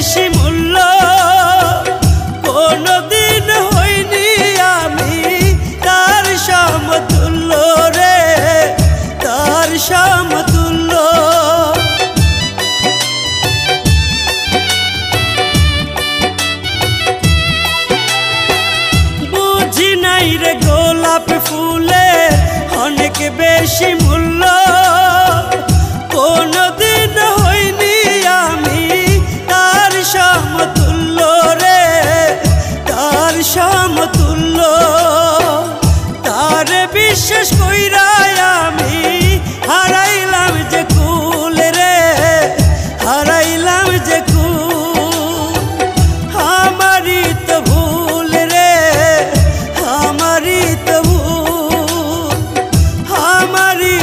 বেশি মূল্য কোনদিন হইনি আমি তার সমতুল্য রে, তার সমতুল্য। বুঝি নাই রে গোলাপ ফুলে অনেক বেশি মূল্য কোনদিন হইনি আমি তার সমতুল্য রে, তার সমতুল্য। তার বিশ্বাস কইরা আমি হারাইলাম যে কুল রে, হারাইলাম যে কুল। আমারই তো ভুল রে, আমারই তো ভুল, আমারই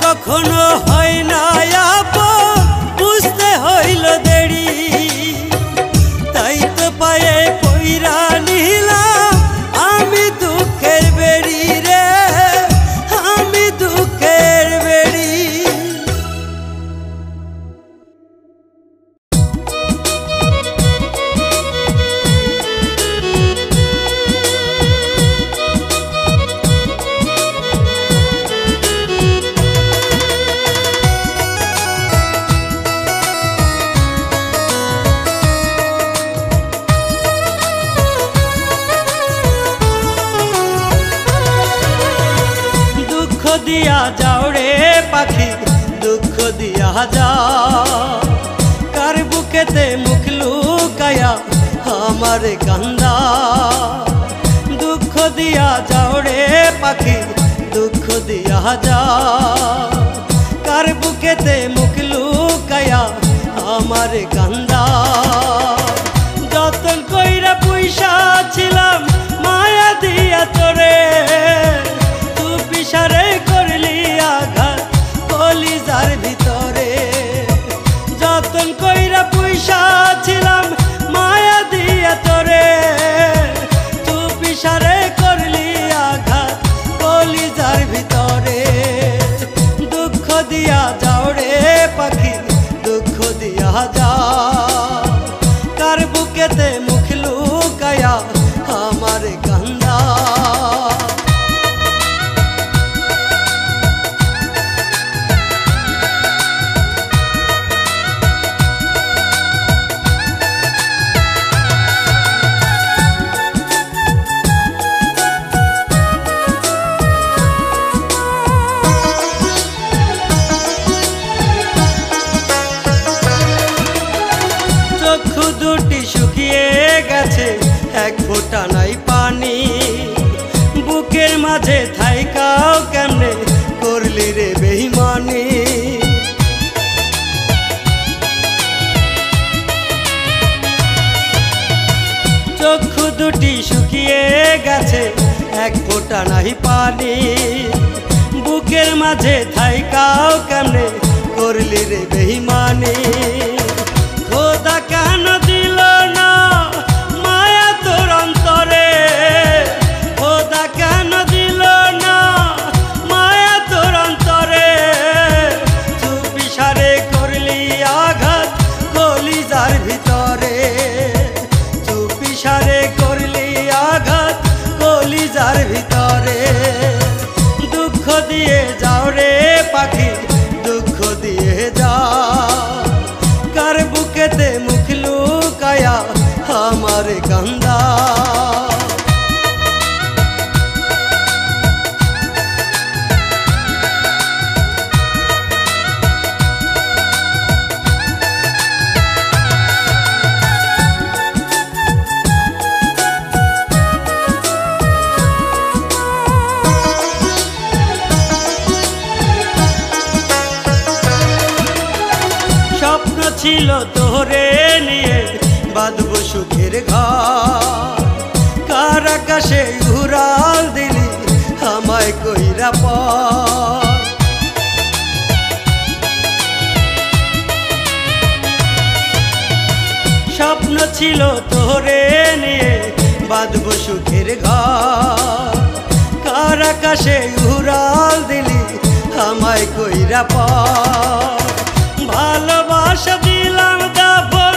কখনো হয় না আপন, বুঝতে হইল দেরি। তাই তো পায়ে পইরা নিলাম আমি দুঃখের বেড়ি রে, আমি দুঃখের বেড়ি। দুঃখ দিয়া যাও রে পাখি, দুঃখ দিয়া যাও, কার বুকেতে মুখ লুকায়া আমার কান্দা। দুঃখ দিয়া যাও রে পাখি, দুঃখ দিয়া যাও, কার বুকেতে মুখ লুকায়া আমার কান্দা। যতন কইরা পয়সা ছিলাম মায়া দিয়া তোরে, সারে করলি আঘাত কলিজার ভিতরে। যতন কইরা পয়সা ছিলাম মায়া দিয়া তোরে, চুপি সারে করলি আঘাত কলিজার ভিতরে। দুঃখ দিয়া যাও রে পাখি, দুঃখ দিয়া যাও, কার বুকেতে মুখ লুকায়া আমার কান্দা। চক্ষু দুটি শুকিয়ে গেছে, এক ফোঁটা নাই পানি, বুকের মাঝে থাইকাও কেমনে করলি রে বেঈমানি। চক্ষু দুটি শুকিয়ে গেছে, এক ফোঁটা নাই পানি, বুকের মাঝে থাইকাও কেমনে করলি রে বেঈমানি। খোদা কেন দিল না মায়া তোর অন্তরে, খোদা কেন দিল না মায়া তোর অন্তরে। চুপি সারে করলি আঘাত কলিজার ভিতরে, চুপি সারে করলি আঘাত কলিজার ভিতরে। দুঃখ দিয়ে যাও রে পাখি, দুঃখ দিয়ে যাও, কার বুকেতে মুখ লুকায়া আমার কান্দা। স্বপ্ন ছিল তোরে নিয়ে বাঁধব সুখের ঘর, কার আকাশে উড়াল দিলি আমায় কইরা পর। স্বপ্ন ছিল তোরে নিয়ে বাঁধব সুখের ঘর, কার আকাশে উড়াল দিলি আমায় কইরা পর। ভালোবাসা দিলাম দাফন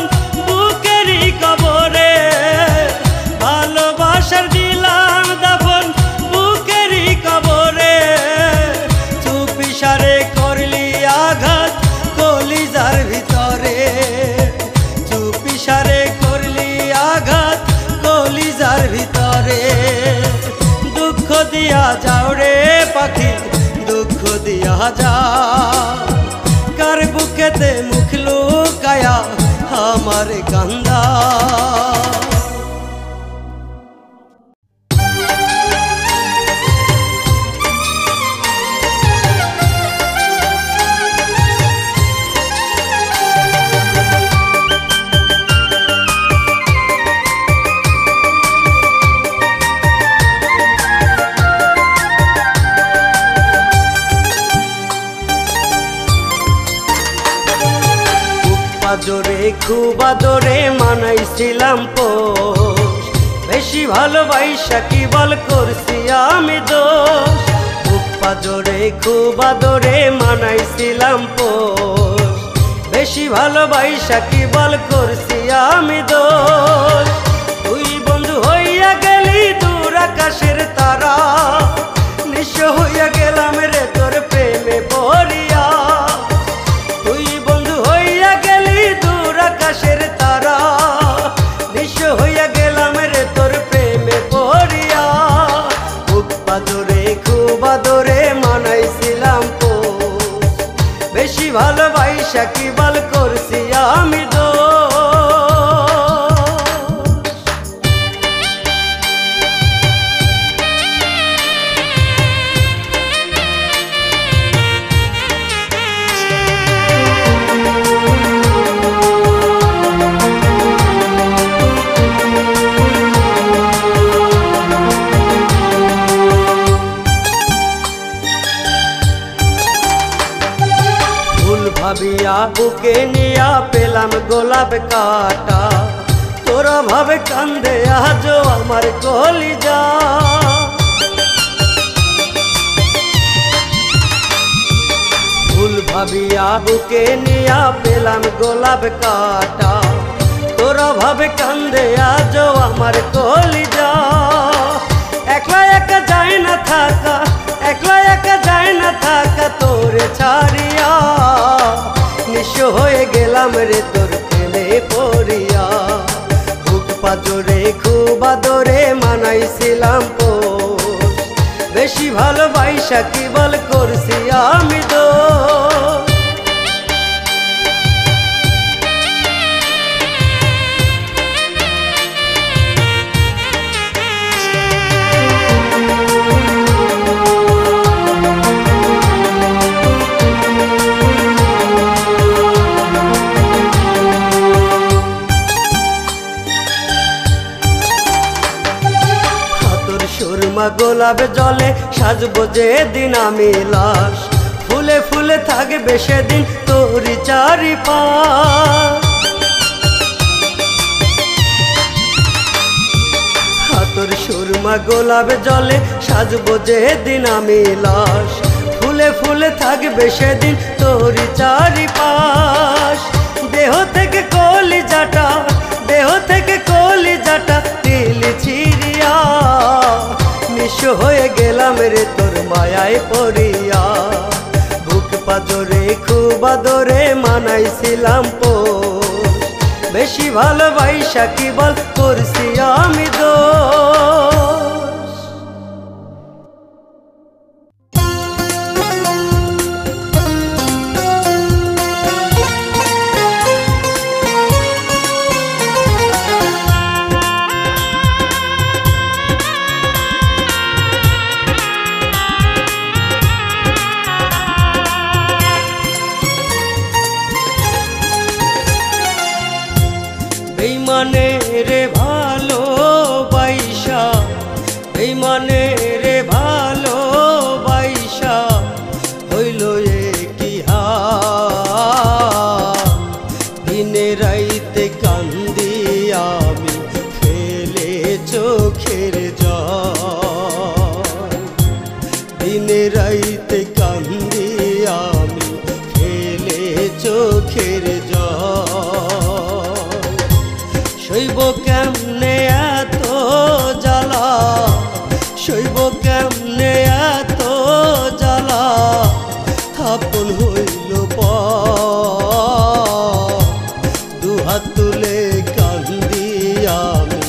বুকেরই কবরে, ভালোবাসার দিলাম দাফন বুকেরই কবরে। চুপি সারে করলি আঘাত কলিজার ভিতরে, চুপি সারে করলি আঘাত কলিজার ভিতরে। দুঃখ দিয়া যাও রে পাখি, দুঃখ দিয়া যাও, কার বুকেতে মুখ লুকায়া আমার কান্দা। পাজরে খুব আদরে মানাইছিলাম পোষ, বেশি ভালোবাসা কি বল করছি আমি দোষ। বুক পাজরে খুব আদরে মানাইছিলাম পোষ, বেশি ভালোবাসা কি বল করছি আমি দোষ। তুই বন্ধু হইয়া গেলি দূর আকাশের তারা, নিঃস্ব হইয়া গেলাম রে তোর প্রেমে পড়িয়া। তুই বন্ধু হইয়া গেলি দূর আকাশের তারা, নিঃস্ব হইয়া গেলাম রে তোর প্রেমে পড়িয়া। বুক পাজরে খুব আদরে মানাইছিলাম পোষ, বেশি ভালোবাসা কি বল করছি আমি দোষ। ভাবিয়া বুকে নিয়া পেলাম গোলাপ কাটা, তোরা ভাবে কান্দে আজও আমার কলিজা। ফুল ভাবিয়া বুকে নিয়া পেলাম গোলাপ কাটা, তোরা ভাবে কান্দে আজও আমার কলিজা। একলা একা যায় না থাকা, একলা একা যায় না থাকা তোরে ছাড়িয়া। নিঃস্ব হয়ে গেলাম রে তোর প্রেমে পড়িয়া। বুক পাজরে খুব আদরে মানাইছিলাম পোষ, বেশি ভালোবাসা কি বল করছি আমি দোষ। সুরমা গোলাপ জলে সাজবো যে দিন আমি লাশ, ফুলে ফুলে থাকবে সেদিন তোরি চারিপাশ। হাতর সুরমা গোলাপ জলে সাজবো যে দিন আমি লাশ, ফুলে ফুলে থাকবে সেদিন তোরি চারিপাশ। দেহ থেকে কলিজাটা, দেহ থেকে কলিজাটা তিলি ছিড়িয়া। নিঃস্ব হয়ে গেলাম রে তোর মায়ায় পড়িয়া। বুক পাজরে খুব আদরে মানাইছিলাম পোষ, বেশি ভালোবাসা কি বল করছি আমি দোষ। বেইমানে রে ভালোবাসা, বেইমানে রে ভালোবাসা হইল কি হাল। দিনে রাইতে কান্দি আমি ফেলে চোখের জল। দিনে রাইতে কান্দি আমি ফেলে চোখের জল। সইব কেমনে এত জ্বালা, সইব কেমনে এত জ্বালা। আপন হইল দুহাত তুলে কান্দি আমি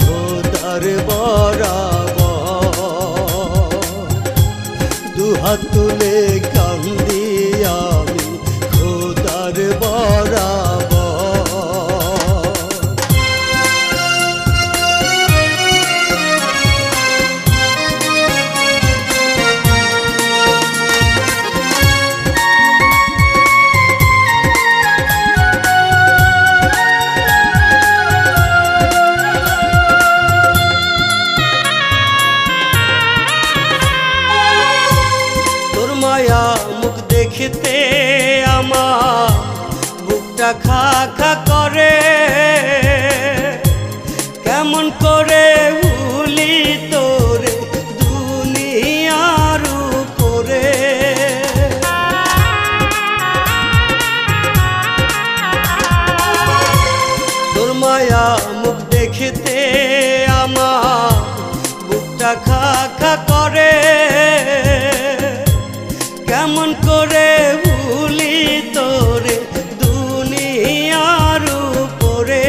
খোদার বরাবর। দুহাত তুলে কান্দি আমি খোদার বরাবর। দেখতে আমার বুকটা বুকটা খা খা করে কেমন করে ভুলি তোরে দুনিয়ার উপরে তোর মায়া মুখ দেখতে আমার বুকটা খা খা করে কেমন করে ভুলি তোরে দুনিয়ার উপরে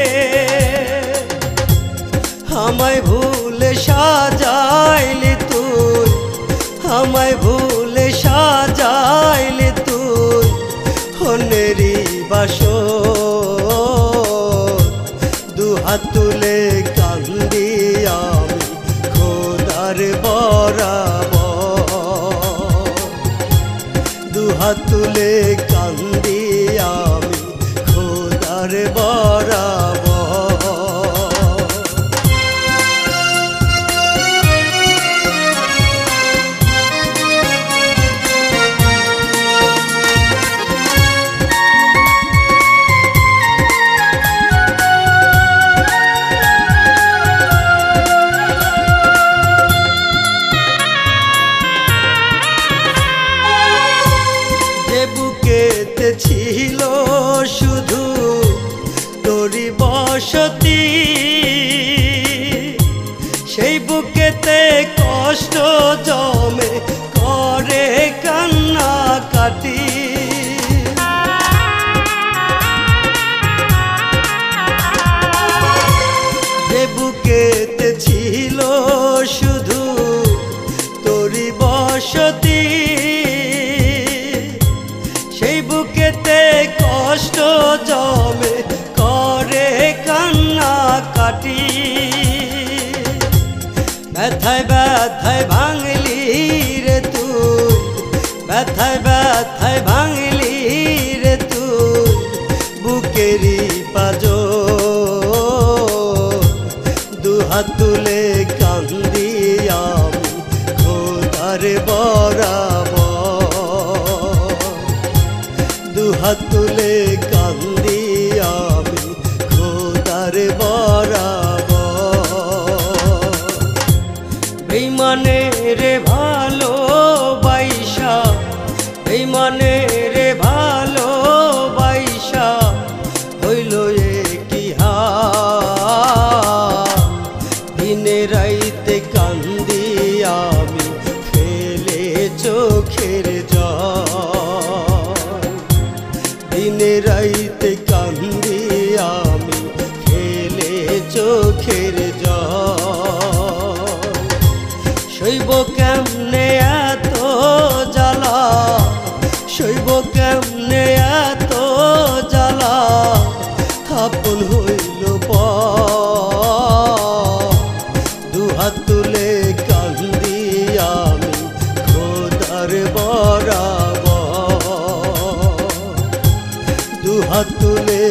আমায় ভুলে সাজাইলি তুই আমায় ভুলে সাজাইলি তুই অন্যেরই বাসর দুহাত তুলে কান্দি আমি খোদার বরাবর দুহাত তুলে কান্দি আমি খোদার বরাবর বুকেতে ছিল শুধু তোরি বসতি সেই বুকেতে কষ্ট জমে করে কান্না কাটি যে বুকেতে ছিল শুধু তোরি বসতি সেই বুকেতে কষ্ট জমে করে কান্না কাটি ব্যথায় ব্যথায় ভাঙলি রে তুই ব্যথায় ব্যথায় ভাঙলি রে তুই বুকেরই পাঁজর দুহাত তুলে কান্দি আমি খোদার বরাবর দুহাত তুলে কান্দি আমি খোদার বরাবর বেঈমানে রে ভালোবাসা বেঈমানে রে ভালোবাসা হইল কি হাল দিনে রাইতে কান্দি আমি ফেলে চোখের জল দিনে রাইতে কান্দি আমি ফেলে চোখের জল সইব কেমনে এত জ্বালা সইব কেমনে এত জ্বালা আপন হইল দুহাত তুলে কান্দি আমি খোদার বরাবর দুহাত তুলে